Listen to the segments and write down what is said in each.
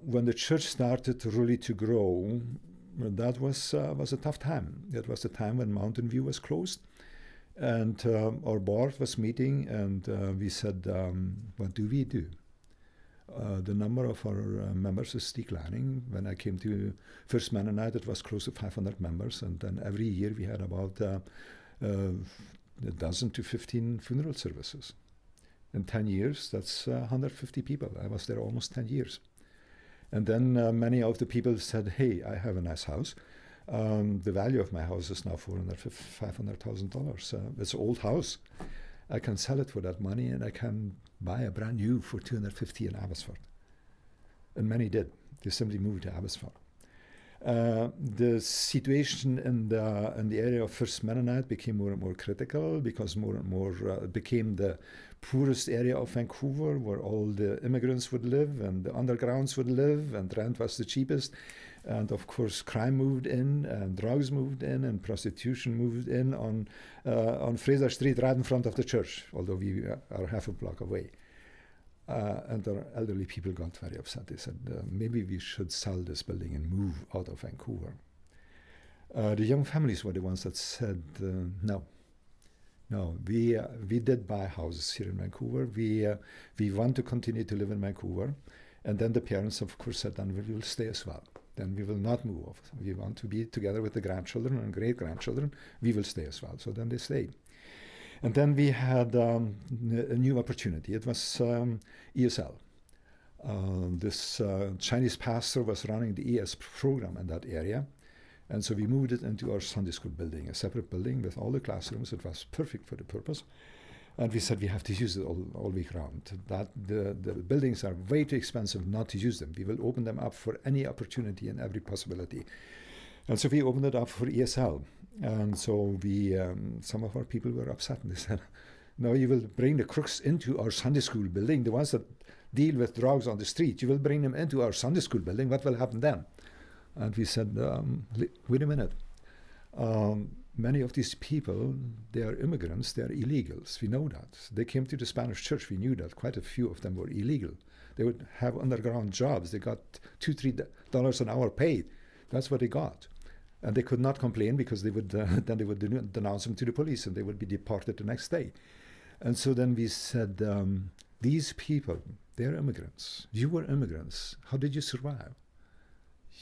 when the church started really to grow, that was a tough time. It was the time when Mountain View was closed, and our board was meeting, and we said, what do we do? The number of our members is declining. When I came to First Mennonite, it was close to 500 members, and then every year we had about a dozen to 15 funeral services. In 10 years, that's 150 people. I was there almost 10 years. And then many of the people said, hey, I have a nice house. The value of my house is now $500,000. It's an old house. I can sell it for that money, and I can buy a brand new for $250 in Abbotsford. And many did. They simply moved to Abbotsford. The situation in the area of First Mennonite became more and more critical, because more and more it became the poorest area of Vancouver, where all the immigrants would live and the undergrounds would live, and rent was the cheapest. And of course, crime moved in, and drugs moved in, and prostitution moved in on Fraser Street, right in front of the church, although we are half a block away. And our elderly people got very upset. They said, maybe we should sell this building and move out of Vancouver. The young families were the ones that said, no. We did buy houses here in Vancouver. We want to continue to live in Vancouver. And then the parents, of course, said, then we will stay as well. Then we will not move off. We want to be together with the grandchildren and great-grandchildren. We will stay as well. So then they stayed. And then we had a new opportunity. It was ESL. This Chinese pastor was running the ES program in that area. And so we moved it into our Sunday school building, a separate building with all the classrooms. It was perfect for the purpose. And we said we have to use it all week round. That the buildings are way too expensive not to use them. We will open them up for any opportunity and every possibility. And so we opened it up for ESL. And so some of our people were upset, and they said, no, you will bring the crooks into our Sunday school building, the ones that deal with drugs on the street. You will bring them into our Sunday school building. What will happen then? And we said, wait a minute. Many of these people, they are immigrants, they are illegals. We know that. They came to the Spanish church. We knew that. Quite a few of them were illegal. They would have underground jobs. They got $2-3 an hour paid. That's what they got. And they could not complain, because they would then they would denounce them to the police, and they would be deported the next day. And so then we said, these people, they're immigrants. You were immigrants. How did you survive?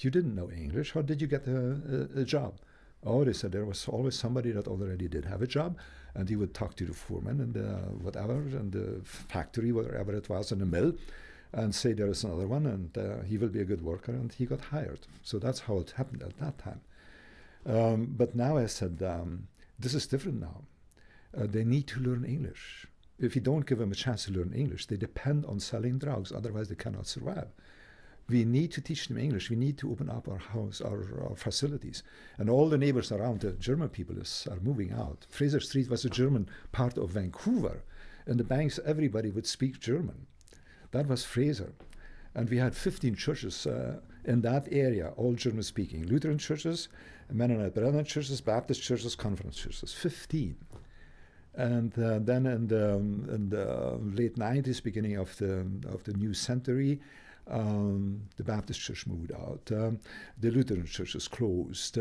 You didn't know English. How did you get a job? Oh, they said there was always somebody that already did have a job, and he would talk to the foreman and whatever, and the factory, whatever it was, in the mill, and say there is another one, and he will be a good worker, and he got hired. So that's how it happened at that time. But now I said, this is different now. They need to learn English. If you don't give them a chance to learn English, they depend on selling drugs, otherwise they cannot survive. We need to teach them English. We need to open up our house, our facilities. And all the neighbors around, the German people are moving out. Fraser Street was a German part of Vancouver. In the banks, everybody would speak German. That was Fraser. And we had 15 churches in that area, all German-speaking. Lutheran churches, Mennonite Brethren churches, Baptist churches, conference churches. 15. And then in the late 90s, beginning of the new century, the Baptist church moved out. The Lutheran churches closed.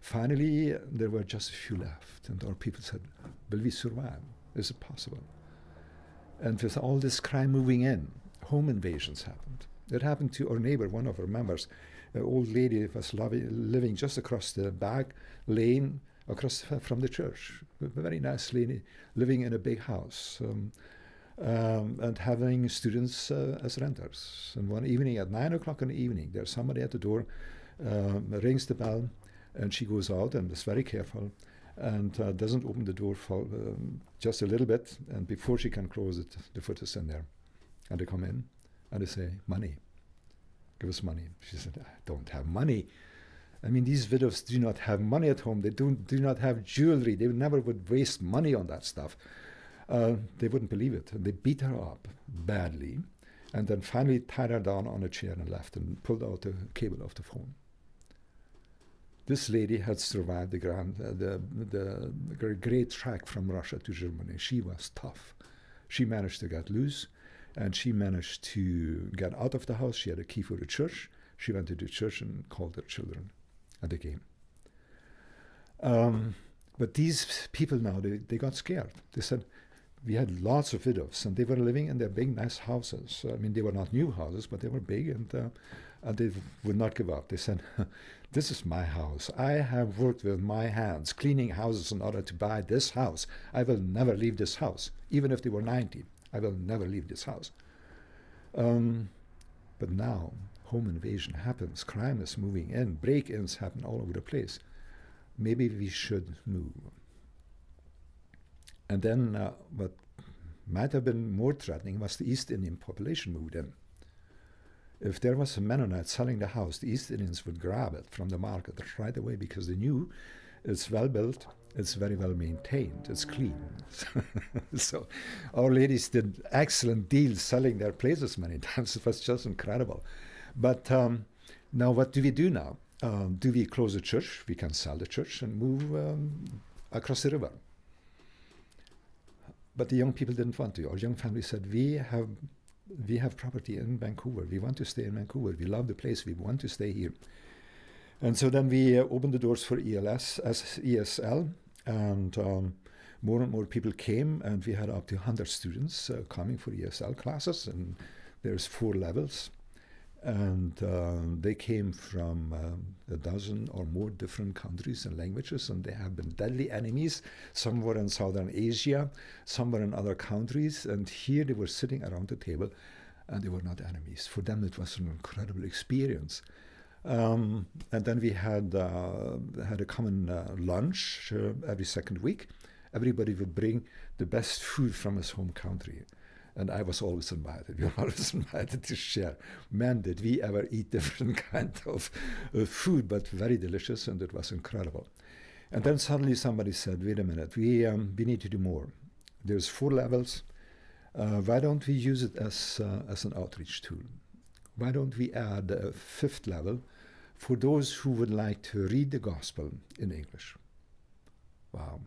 Finally, there were just a few left. And our people said, will we survive? Is it possible? And with all this crime moving in, home invasions happened. It happened to our neighbor, one of our members. An old lady was living just across the back lane, across from the church. A very nice lady, living in a big house. And having students as renters. And one evening at 9 o'clock in the evening, there's somebody at the door, rings the bell, and she goes out and is very careful, and doesn't open the door for just a little bit, and before she can close it, the foot is in there. And they come in, and they say, money. Give us money. She said, I don't have money. I mean, these widows do not have money at home. They do not have jewelry. They never would waste money on that stuff. They wouldn't believe it. And they beat her up badly, and then finally tied her down on a chair and left and pulled out the cable of the phone. This lady had survived the great trek from Russia to Germany. She was tough. She managed to get loose. And she managed to get out of the house. She had a key for the church. She went to the church and called her children, and they came. But these people now, they got scared. They said, we had lots of widows, and they were living in their big, nice houses. I mean, they were not new houses, but they were big, and they would not give up. They said, this is my house. I have worked with my hands, cleaning houses in order to buy this house. I will never leave this house. Even if they were 90, I will never leave this house. But now, home invasion happens. Crime is moving in. Break-ins happen all over the place. Maybe we should move. And then what might have been more threatening was the East Indian population moved in. If there was a Mennonite selling the house, the East Indians would grab it from the market right away because they knew it's well built, it's very well maintained, it's clean. So our ladies did excellent deals selling their places many times. It was just incredible. But now what do we do now? Do we close the church? We can sell the church and move across the river. But the young people didn't want to. Our young family said, we have property in Vancouver. We want to stay in Vancouver. We love the place. We want to stay here. And so then we opened the doors for ESL, and more and more people came, and we had up to 100 students coming for ESL classes, and there's 4 levels. And they came from a dozen or more different countries and languages, and they have been deadly enemies. Some were in Southern Asia, some were in other countries, and here they were sitting around the table, and they were not enemies. For them, it was an incredible experience. And then we had a common lunch every second week. Everybody would bring the best food from his home country. And I was always invited. We were always invited to share. Man, did we ever eat different kind of food, but very delicious, and it was incredible. And then suddenly somebody said, wait a minute, we need to do more. There's 4 levels. Why don't we use it as an outreach tool? Why don't we add a 5th level for those who would like to read the gospel in English? Wow.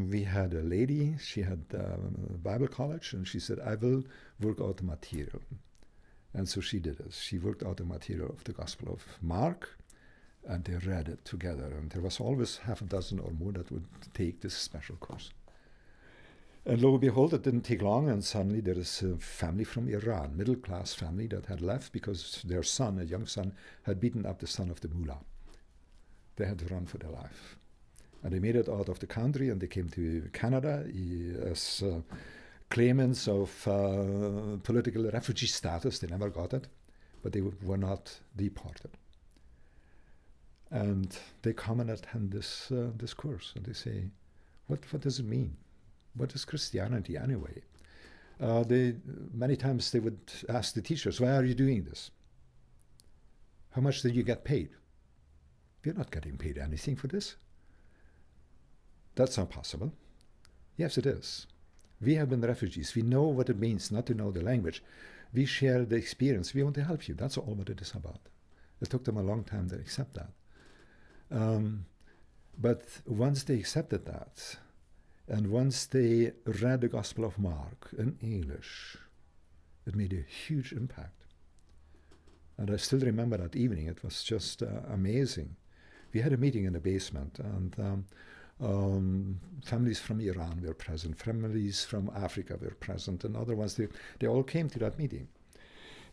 We had a lady, she had Bible college, and she said, I will work out the material. And so she did it. She worked out the material of the Gospel of Mark, and they read it together. And there was always half a dozen or more that would take this special course. And lo and behold, it didn't take long, and suddenly there is a family from Iran, middle-class family that had left because their son, a young son, had beaten up the son of the mullah. They had to run for their life. And they made it out of the country, and they came to Canada as claimants of political refugee status. They never got it, but they were not deported. And they come and attend this course, and they say, what does it mean? What is Christianity anyway? Many times they would ask the teachers, why are you doing this? How much did you get paid? We're not getting paid anything for this. That's not possible. Yes, it is. We have been refugees. We know what it means not to know the language. We share the experience. We want to help you. That's all what it is about. It took them a long time to accept that. But once they accepted that, and once they read the Gospel of Mark in English, it made a huge impact. And I still remember that evening. It was just amazing. We had a meeting in the basement, and families from Iran were present, families from Africa were present, and other ones, they all came to that meeting.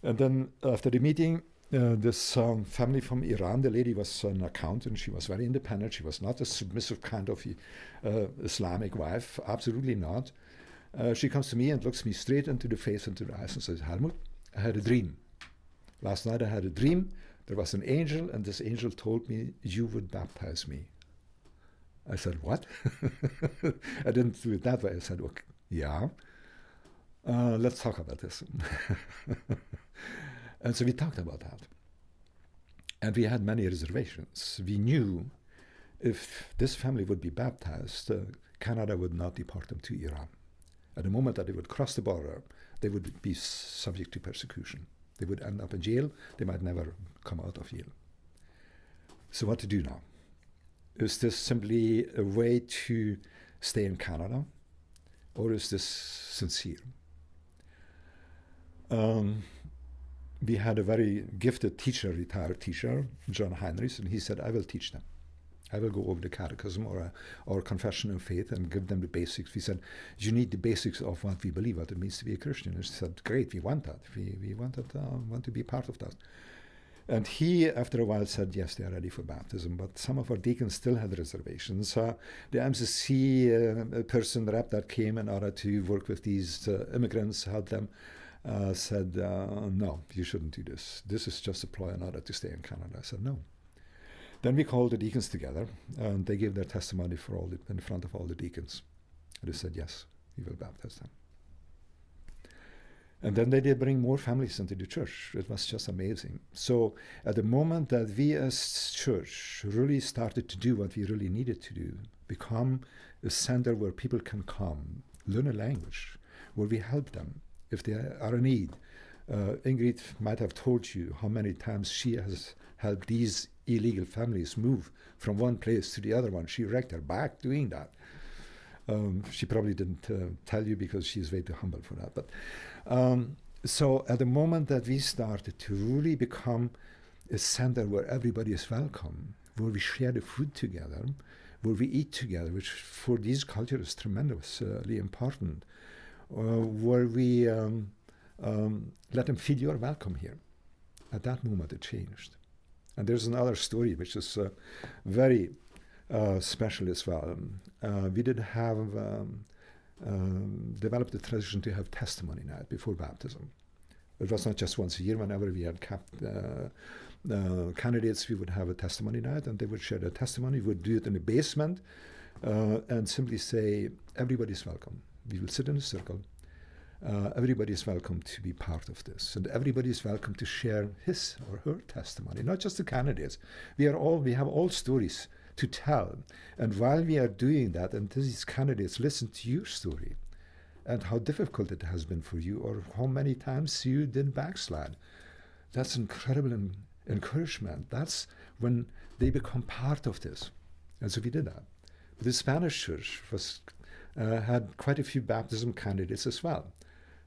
And then after the meeting, this family from Iran, the lady was an accountant, she was very independent, she was not a submissive kind of Islamic wife, absolutely not. She comes to me and looks me straight into the face, into the eyes, and says, Helmut, I had a dream. Last night I had a dream, there was an angel, and this angel told me you would baptize me. I said, what? I didn't do it that way. I said, okay, yeah. Let's talk about this. And so we talked about that. And we had many reservations. We knew if this family would be baptized, Canada would not deport them to Iran. At the moment that they would cross the border, they would be subject to persecution. They would end up in jail. They might never come out of jail. So what to do now? Is this simply a way to stay in Canada, or is this sincere? we had a very gifted teacher, retired teacher, John Heinrichs, and he said, I will teach them. I will go over the catechism or confession of faith and give them the basics. We said, you need the basics of what we believe, what it means to be a Christian. And he said, great, we want that. We want to be part of that. And he, after a while, said, yes, they are ready for baptism. But some of our deacons still had reservations. The MCC person rep that came in order to work with these immigrants, help them, said, no, you shouldn't do this. This is just a ploy in order to stay in Canada. I said, no. Then we called the deacons together, and they gave their testimony in front of all the deacons. And they said, yes, we will baptize them. And then they did bring more families into the church. It was just amazing. So at the moment that we as church really started to do what we really needed to do, become a center where people can come, learn a language, where we help them if they are in need. Ingrid might have told you how many times she has helped these illegal families move from one place to the other one. She wrecked her back doing that. She probably didn't tell you because she's way too humble for that. But so at the moment that we started to really become a center where everybody is welcome, where we share the food together, where we eat together, which for these cultures is tremendously important, where we let them feel you're welcome here. At that moment it changed. And there's another story which is very special as well. We did have developed a tradition to have testimony night before baptism. It was not just once a year. Whenever we had candidates, we would have a testimony night, and they would share their testimony. We would do it in the basement and simply say, everybody's welcome. We will sit in a circle. Everybody is welcome to be part of this, and everybody is welcome to share his or her testimony, not just the candidates. We have all stories to tell, and while we are doing that, and these candidates listen to your story and how difficult it has been for you, or how many times you did backslide, that's incredible encouragement. That's when they become part of this, and so we did that. But the Spanish church had quite a few baptism candidates as well.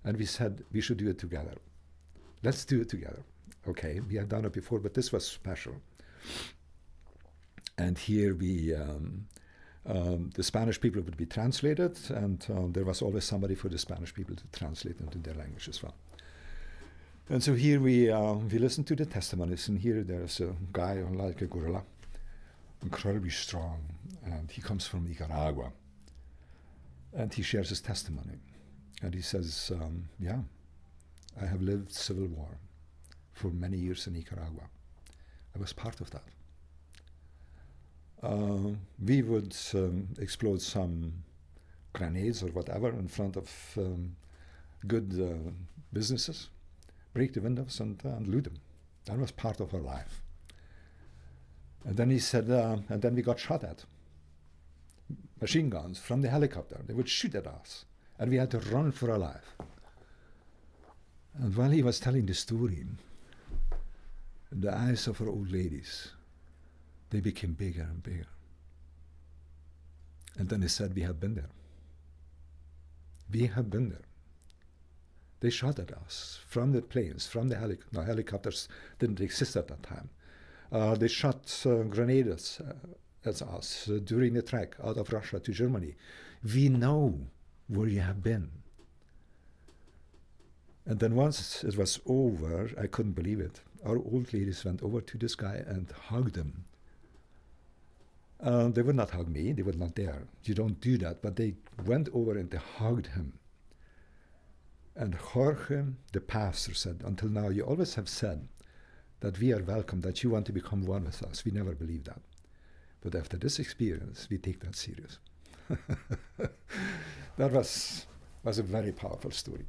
And we said, we should do it together. Let's do it together. Okay, we had done it before, but this was special. And here the Spanish people would be translated, and there was always somebody for the Spanish people to translate into their language as well. And so here we listened to the testimonies, and here there's a guy like a gorilla, incredibly strong, and he comes from Nicaragua. And he shares his testimony. And he says, yeah, I have lived civil war for many years in Nicaragua. I was part of that. We would explode some grenades or whatever in front of good businesses, break the windows and loot them. That was part of our life. And then he said, and then we got shot at. Machine guns from the helicopter. They would shoot at us. And we had to run for our life. And while he was telling the story, the eyes of our old ladies, they became bigger and bigger. And then he said, we have been there. We have been there. They shot at us from the planes, from the helicopters didn't exist at that time. They shot grenades at us during the trek out of Russia to Germany. We know where you have been. And then once it was over, I couldn't believe it. Our old ladies went over to this guy and hugged him. They would not hug me, they would not dare. You don't do that, but they went over and they hugged him. And Jorge, the pastor, said, until now you always have said that we are welcome, that you want to become one with us. We never believed that. But after this experience, we take that serious. That was a very powerful story.